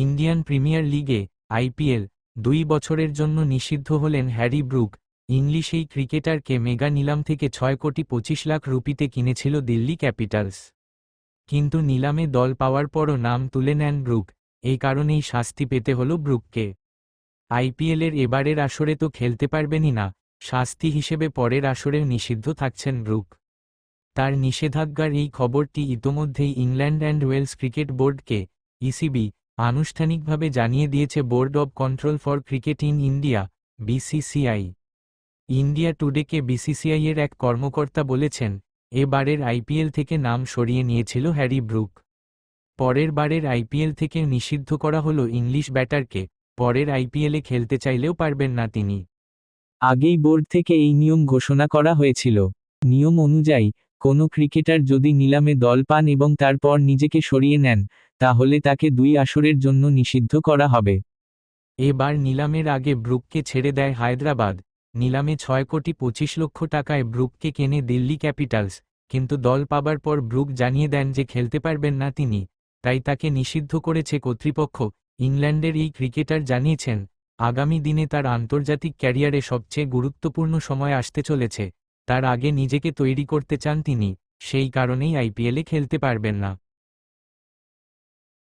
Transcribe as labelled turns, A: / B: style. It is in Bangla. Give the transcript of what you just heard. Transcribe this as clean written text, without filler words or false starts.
A: ইন্ডিয়ান প্রিমিয়ার লিগে আইপিএল 2 বছরের জন্য নিষিদ্ধ হলেন হ্যারি ব্রুক। ইংলিশ এই ক্রিকেটারকে মেগা নিলাম থেকে 6 কোটি 25 লাখ রুপিতে কিনেছিল দিল্লি ক্যাপিটালস। কিন্তু নিলামে দল পাওয়ার পরও নাম তুলে নেন ব্রুক। এই কারণেই শাস্তি পেতে হল ব্রুককে। আইপিএলের এবারের আসরে তো খেলতে পারবেনই না, শাস্তি হিসেবে পরের আসরেও নিষিদ্ধ থাকছেন ব্রুক। তার নিষেধাজ্ঞার এই খবরটি ইতোমধ্যেই ইংল্যান্ড অ্যান্ড ওয়েলস ক্রিকেট বোর্ডকে ইসিবি আনুষ্ঠানিকভাবে জানিয়ে দিয়েছে board of control for cricket in India BCCI. India টুডেকে বিসিসিআই এর এক কর্মকর্তা বলেছেন, এবারের আইপিএল থেকে নাম সরিয়ে নিয়েছিল হ্যারি ব্রুক। পরের বারের আইপিএল থেকে নিষিদ্ধ করা হলো ইংলিশ ব্যাটারকে। পরের আইপিএলে খেলতে চাইলেও পারবেন না তিনি।
B: আগেই বোর্ড থেকে এই নিয়ম ঘোষণা করা হয়েছিল। নিয়ম অনুযায়ী কোনো ক্রিকেটার যদি নিলামে দল পান এবং তারপর নিজেকে সরিয়ে নেন, তাহলে তাকে 2 আসরের জন্য নিষিদ্ধ করা হবে।
A: এবার নিলামের আগে ব্রুককে ছেড়ে দেয় হায়দ্রাবাদ। নিলামে 6 কোটি 25 লক্ষ টাকায় ব্রুককে কেনে দিল্লি ক্যাপিটালস, কিন্তু দল পাবার পর ব্রুক জানিয়ে দেন যে খেলতে পারবেন না তিনি, তাই তাকে নিষিদ্ধ করেছে কর্তৃপক্ষ। ইংল্যান্ডের এই ক্রিকেটার জানিয়েছেন, আগামী দিনে তার আন্তর্জাতিক ক্যারিয়ারে সবচেয়ে গুরুত্বপূর্ণ সময় আসতে চলেছে। তার আগে নিজেকে তৈরি করতে চান তিনি, সেই কারণেই আইপিএলে খেলতে পারবেন না।